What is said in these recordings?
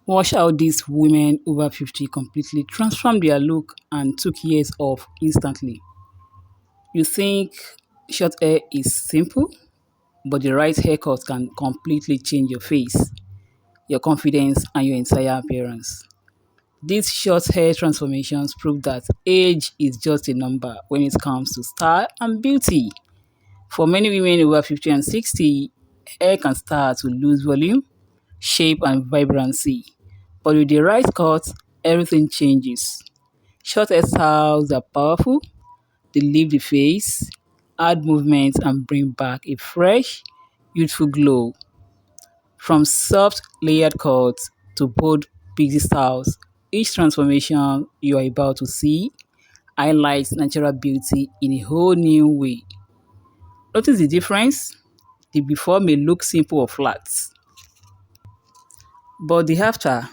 Watch how these women over 50 completely transformed their look and took years off instantly. You think short hair is simple, but the right haircut can completely change your face, your confidence, and your entire appearance. These short hair transformations prove that age is just a number when it comes to style and beauty. For many women over 50 and 60, hair can start to lose volume, shape, and vibrancy. But with the right cut, everything changes. Short hairstyles are powerful, they leave the face, add movement, and bring back a fresh, youthful glow. From soft, layered cuts to bold, pixie styles, each transformation you are about to see highlights natural beauty in a whole new way. Notice the difference? The before may look simple or flat, but the after,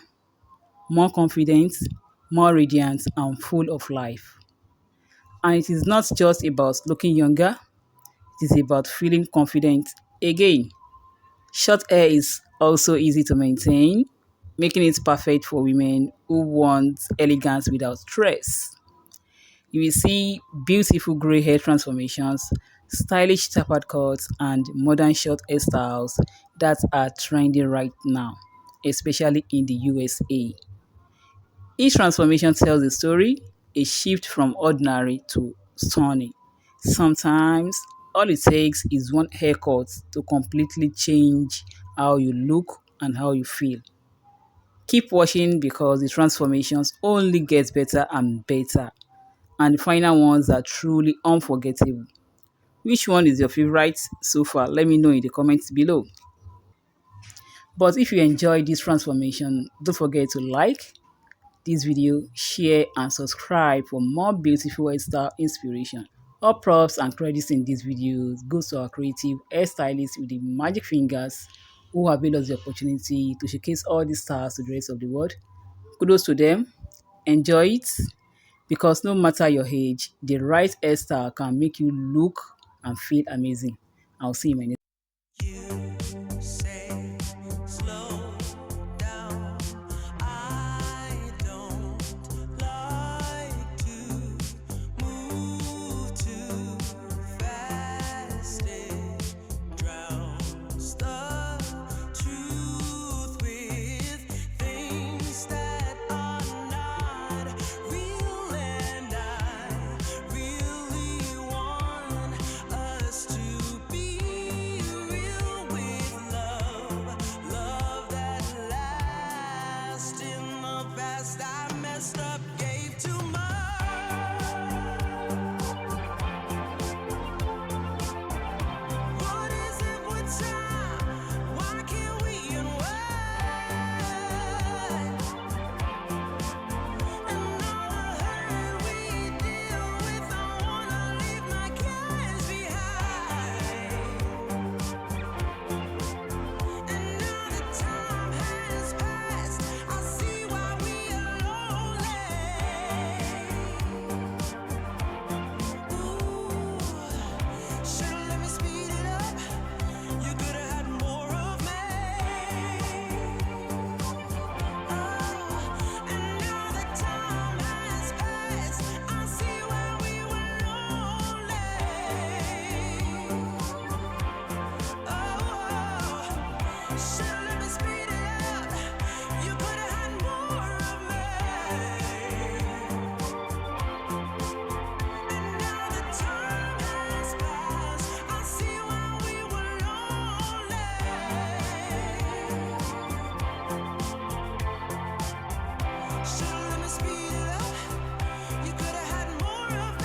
more confident, more radiant, and full of life. And it is not just about looking younger, it is about feeling confident again. Short hair is also easy to maintain, making it perfect for women who want elegance without stress. You will see beautiful gray hair transformations, stylish tapered cuts, and modern short hairstyles that are trending right now, especially in the USA. Each transformation tells a story, a shift from ordinary to stunning. Sometimes all it takes is one haircut to completely change how you look and how you feel. Keep watching because the transformations only get better and better, and the final ones are truly unforgettable. Which one is your favorite so far? Let me know in the comments below. But if you enjoyed this transformation, don't forget to like this video, share and subscribe for more beautiful hairstyle inspiration. All props and credits in these videos goes to our creative hairstylist with the magic fingers who avail us the opportunity to showcase all these stars to the rest of the world. Kudos to them. Enjoy it because no matter your age, the right hairstyle can make you look and feel amazing. I'll see you in my next You say slow down. I don't like to move too fast. It drowns the truth with things that are not real, and I really want us to be real with love that lasts. In the past, I messed up, gave too much. What is it with time? Why can't we unwind? And all the hurt we deal with, I wanna leave my cares behind. And now that time has passed, I see why we are lonely. Ooh, should've let me speed it up. You could've had more of me. Oh, and now that time has passed, I see why we were lonely. Oh, should've let me speed it up. You could've had more of me. And now that time has passed, I see why we were lonely. Should've let me speed it up. You could've had more of me.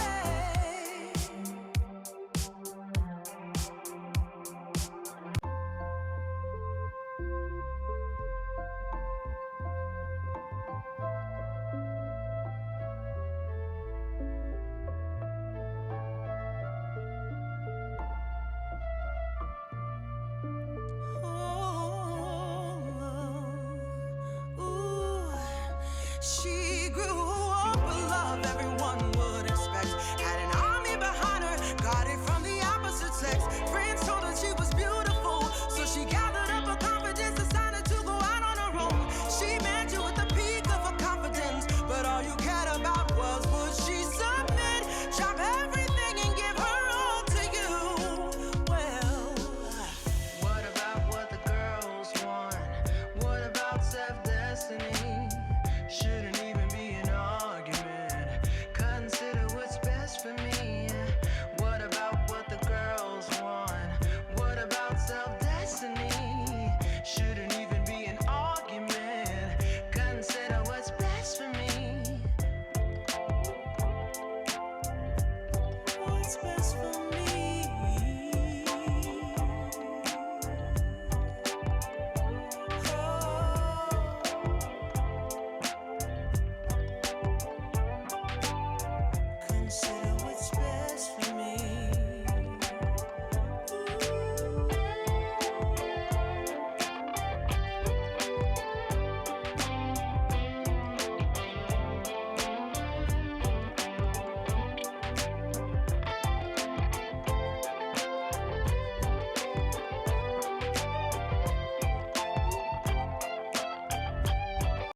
Ooh, she grew up with love everyone would expect. Had an army behind her, got it from the opposite sex. Friends told her she was beautiful, so she gathered up her confidence, decided to go out on her own. She met God self